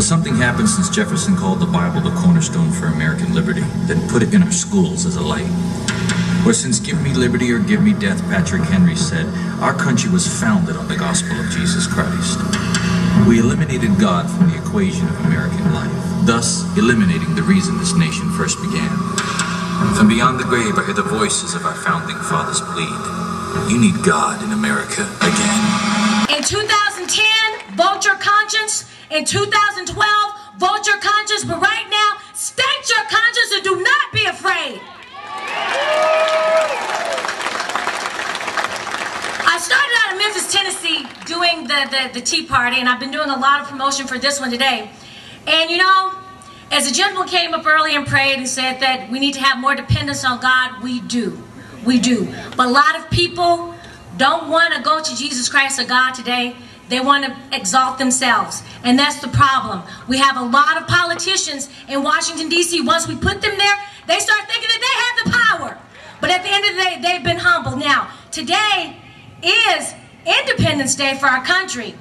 But something happened since Jefferson called the Bible the cornerstone for American liberty, then put it in our schools as a light. Where since give me liberty or give me death, Patrick Henry said, our country was founded on the gospel of Jesus Christ. We eliminated God from the equation of American life, thus eliminating the reason this nation first began. From beyond the grave, I hear the voices of our founding fathers plead. You need God in America again. In 2010, vote your conscience. In 2012, vote your conscience. But right now, state your conscience and do not be afraid. I started out in Memphis, Tennessee, doing the Tea Party, and I've been doing a lot of promotion for this one today. And you know, as a gentleman came up early and prayed and said that we need to have more dependence on God, we do. We do. But a lot of people don't want to go to Jesus Christ or God today. They want to exalt themselves. And that's the problem. We have a lot of politicians in Washington, D.C. Once we put them there, they start thinking that they have the power. But at the end of the day, they've been humbled. Now, today is Independence Day for our country.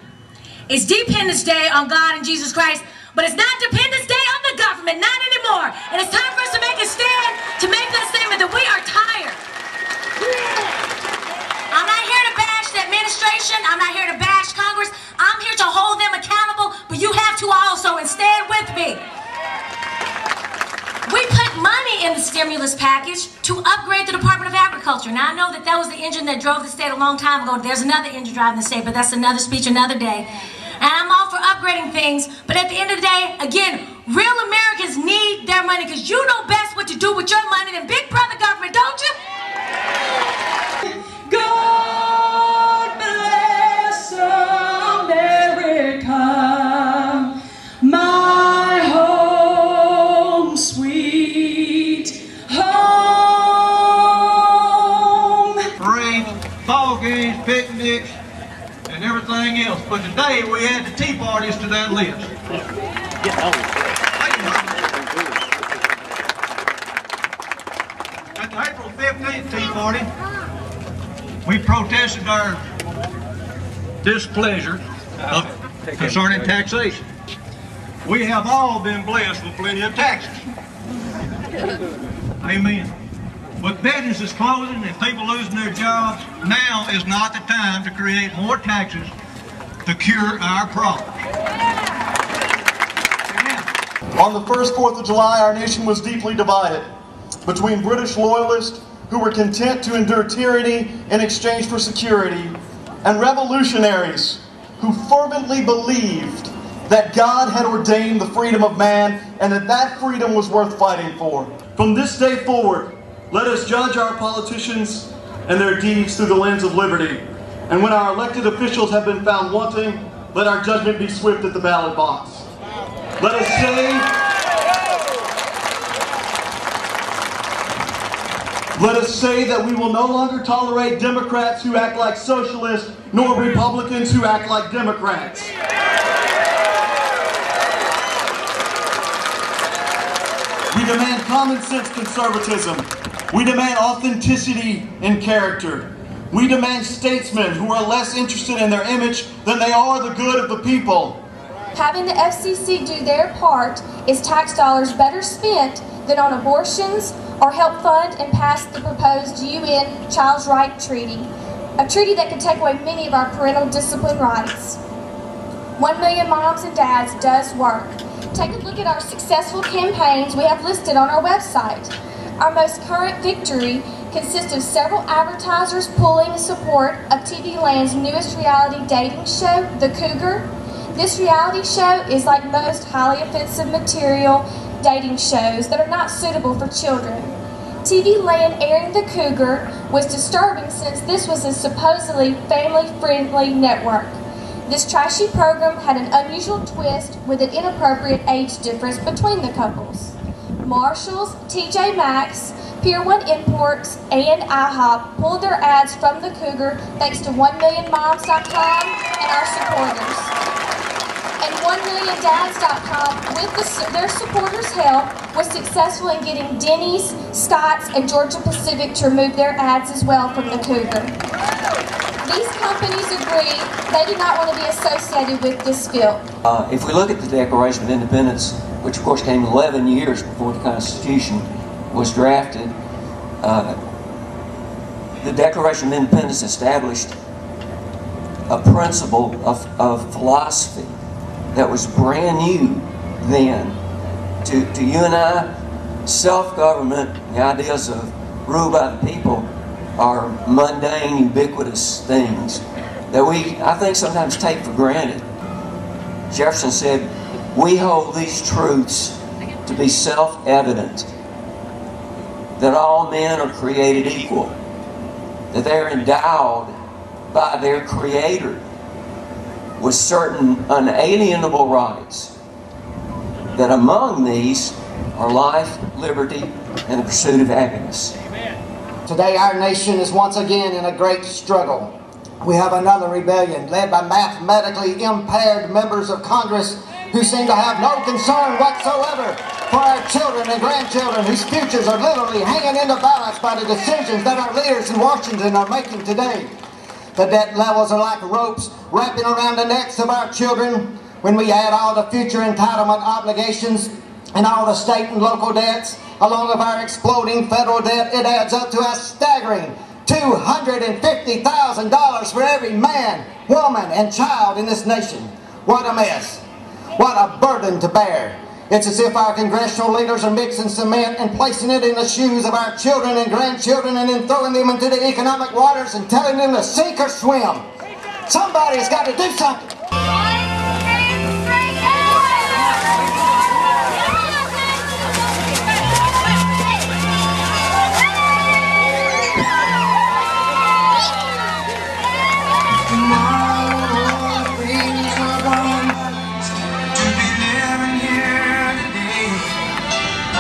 It's Dependence Day on God and Jesus Christ. But it's not Dependence Day on the government, not anymore. And it's time for us to make a stand, to make that statement that we are tired. I'm not here to bash the administration. I'm not here to bash Congress. I'm here to hold them accountable, but you have to also, and stand with me. We put money in the stimulus package to upgrade the Department of Agriculture. Now, I know that that was the engine that drove the state a long time ago. There's another engine driving the state, but that's another speech another day. And I'm all for upgrading things, but at the end of the day, again, real Americans need their money because you know best what to do with your money than Big Brother government, don't you? God bless America, my home, sweet home. Parades, ball games, picnics, and everything else. But today we add the tea parties to that list. At the April 15th Tea Party, we protested our displeasure concerning taxation. We have all been blessed with plenty of taxes. Amen. With businesses closing and people losing their jobs, now is not the time to create more taxes to cure our problems. Amen. On the first 4th of July, our nation was deeply divided between British loyalists who were content to endure tyranny in exchange for security, and revolutionaries who fervently believed that God had ordained the freedom of man and that that freedom was worth fighting for. From this day forward, let us judge our politicians and their deeds through the lens of liberty. And when our elected officials have been found wanting, let our judgment be swift at the ballot box. Let us say that we will no longer tolerate Democrats who act like socialists, nor Republicans who act like Democrats. We demand common sense conservatism. We demand authenticity and character. We demand statesmen who are less interested in their image than they are the good of the people. Having the FCC do their part is tax dollars better spent than on abortions or help fund and pass the proposed UN Child's Rights Treaty, a treaty that could take away many of our parental discipline rights. 1 million moms and dads does work. Take a look at our successful campaigns we have listed on our website. Our most current victory consists of several advertisers pulling the support of TV Land's newest reality dating show, The Cougar. This reality show is like most highly offensive material dating shows that are not suitable for children. TV Land airing The Cougar was disturbing since this was a supposedly family-friendly network. This trashy program had an unusual twist with an inappropriate age difference between the couples. Marshalls, TJ Maxx, Pier 1 Imports, and IHOP pulled their ads from The Cougar thanks to 1millionmoms.com and our supporters. And 1milliondads.com, with their supporters' help, was successful in getting Denny's, Scott's, and Georgia Pacific to remove their ads as well from The Cougar. These companies agree they do not want to be associated with this filth. If we look at the Declaration of Independence, which of course came 11 years before the Constitution was drafted, the Declaration of Independence established a principle of philosophy that was brand new then. To you and I, self-government, the ideas of rule by the people, are mundane, ubiquitous things that we, I think, sometimes take for granted. Jefferson said, "We hold these truths to be self-evident, that all men are created equal, that they are endowed by their Creator with certain unalienable rights, that among these are life, liberty, and the pursuit of happiness." Today our nation is once again in a great struggle. We have another rebellion led by mathematically impaired members of Congress who seem to have no concern whatsoever for our children and grandchildren whose futures are literally hanging in the balance by the decisions that our leaders in Washington are making today. The debt levels are like ropes wrapping around the necks of our children. When we add all the future entitlement obligations and all the state and local debts, along with our exploding federal debt, it adds up to a staggering $250,000 for every man, woman, and child in this nation. What a mess. What a burden to bear. It's as if our congressional leaders are mixing cement and placing it in the shoes of our children and grandchildren and then throwing them into the economic waters and telling them to sink or swim. Somebody's got to do something.